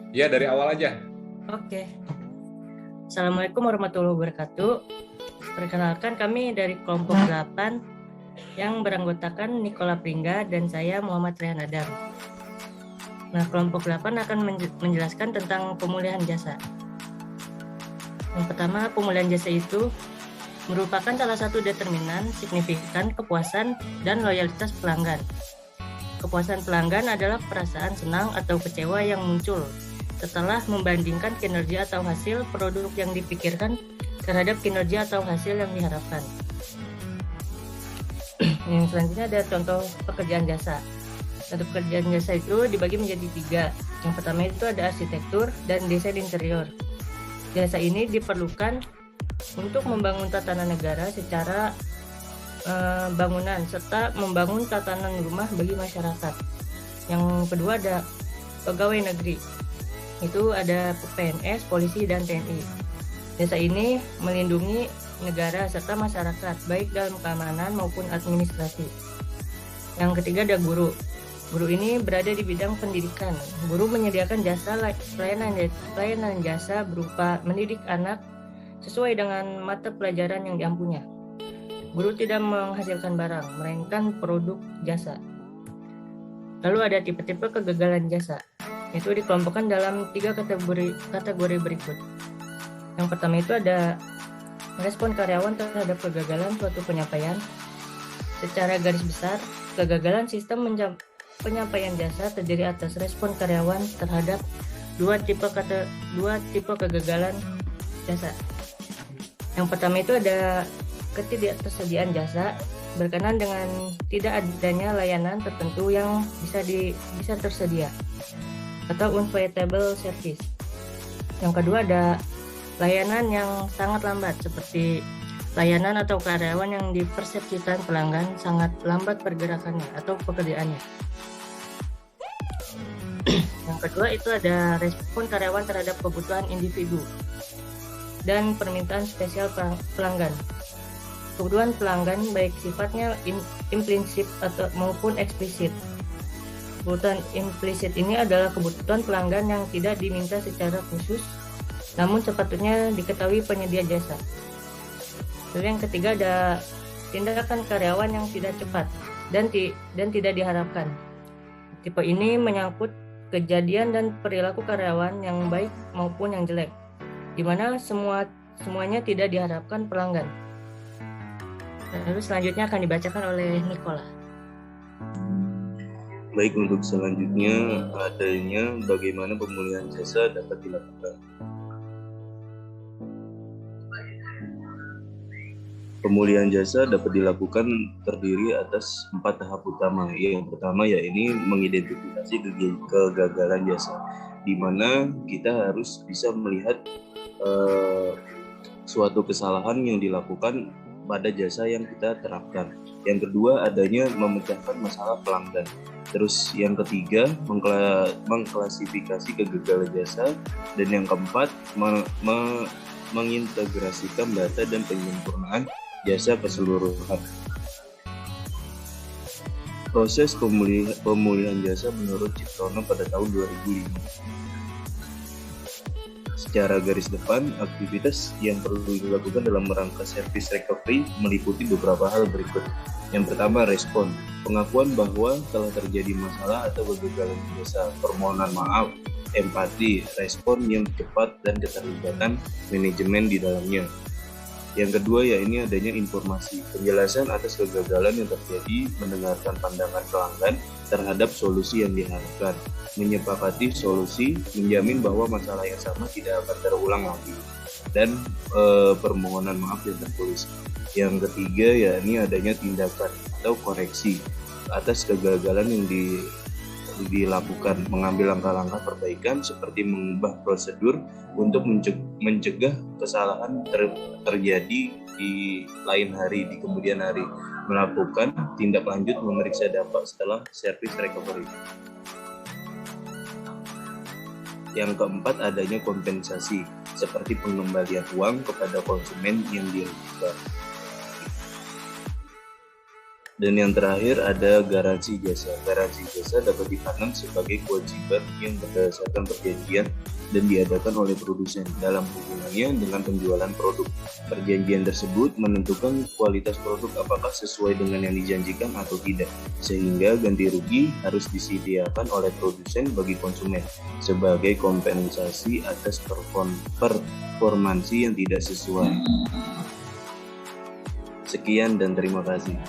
Iya, dari awal aja. Oke. Assalamualaikum warahmatullahi wabarakatuh. Perkenalkan, kami dari kelompok 8 yang beranggotakan Nikola Pringga dan saya Muhammad Rehan Adam. Nah, kelompok 8 akan menjelaskan tentang pemulihan jasa. Yang pertama, pemulihan jasa itu merupakan salah satu determinan signifikan kepuasan dan loyalitas pelanggan. Kepuasan pelanggan adalah perasaan senang atau kecewa yang muncul setelah membandingkan kinerja atau hasil produk yang dipikirkan terhadap kinerja atau hasil yang diharapkan. Yang selanjutnya ada contoh pekerjaan jasa. Contoh pekerjaan jasa itu dibagi menjadi 3. Yang pertama itu ada arsitektur dan desain interior. Jasa ini diperlukan untuk membangun tatanan negara secara bangunan serta membangun tatanan rumah bagi masyarakat. Yang kedua ada pegawai negeri. Itu ada PNS, polisi, dan TNI. Jasa ini melindungi negara serta masyarakat, baik dalam keamanan maupun administrasi. Yang ketiga ada guru. Guru ini berada di bidang pendidikan. Guru menyediakan jasa pelayanan jasa berupa mendidik anak sesuai dengan mata pelajaran yang diampunya. Guru tidak menghasilkan barang, melainkan produk jasa. Lalu ada tipe-tipe kegagalan jasa. Itu dikelompokkan dalam 3 kategori berikut. Yang pertama itu ada respon karyawan terhadap kegagalan suatu penyampaian. Secara garis besar, kegagalan sistem penyampaian jasa terdiri atas respon karyawan terhadap dua tipe kegagalan jasa. Yang pertama itu ada ketidaktersediaan jasa berkenaan dengan tidak adanya layanan tertentu yang bisa tersedia atau unavailable service. Yang kedua ada layanan yang sangat lambat, seperti layanan atau karyawan yang dipersepsikan pelanggan sangat lambat pergerakannya atau pekerjaannya. Yang kedua itu ada respon karyawan terhadap kebutuhan individu dan permintaan spesial pelanggan. Kebutuhan pelanggan baik sifatnya implisit atau maupun eksplisit. Kebutuhan implisit ini adalah kebutuhan pelanggan yang tidak diminta secara khusus, namun sepatutnya diketahui penyedia jasa. Lalu yang ketiga ada tindakan karyawan yang tidak cepat dan tidak diharapkan. Tipe ini menyangkut kejadian dan perilaku karyawan yang baik maupun yang jelek, di mana semuanya tidak diharapkan pelanggan. Lalu selanjutnya akan dibacakan oleh Nikola. Baik, untuk selanjutnya adanya bagaimana pemulihan jasa dapat dilakukan. Pemulihan jasa dapat dilakukan terdiri atas 4 tahap utama. Yang pertama yaitu mengidentifikasi kegagalan jasa, di mana kita harus bisa melihat suatu kesalahan yang dilakukan pada jasa yang kita terapkan. Yang kedua adanya memecahkan masalah pelanggan. Terus yang ketiga mengklasifikasi kegagalan jasa, dan yang keempat mengintegrasikan data dan penyempurnaan jasa keseluruhan. Proses pemulihan jasa menurut Ciptono pada tahun 2005. Secara garis depan, aktivitas yang perlu dilakukan dalam rangka service recovery meliputi beberapa hal berikut. Yang pertama, respon. Pengakuan bahwa telah terjadi masalah atau kegagalan jasa, permohonan maaf, empati, respon yang cepat, dan keterlibatan manajemen di dalamnya. Yang kedua yaitu adanya informasi, penjelasan atas kegagalan yang terjadi, mendengarkan pandangan pelanggan terhadap solusi yang diharapkan, menyepakati solusi, menjamin bahwa masalah yang sama tidak akan terulang lagi, dan permohonan maaf yang tertulis. Yang ketiga yakni adanya tindakan atau koreksi atas kegagalan yang dilakukan, mengambil langkah-langkah perbaikan seperti mengubah prosedur untuk mencegah kesalahan terjadi di lain hari, di kemudian hari, melakukan tindak lanjut memeriksa dampak setelah service recovery. Yang keempat adanya kompensasi seperti pengembalian uang kepada konsumen yang dirugikan. Dan yang terakhir ada garansi jasa. Garansi jasa dapat dipandang sebagai kewajiban yang berdasarkan perjanjian dan diadakan oleh produsen dalam hubungannya dengan penjualan produk. Perjanjian tersebut menentukan kualitas produk apakah sesuai dengan yang dijanjikan atau tidak, sehingga ganti rugi harus disediakan oleh produsen bagi konsumen sebagai kompensasi atas performansi yang tidak sesuai. Sekian dan terima kasih.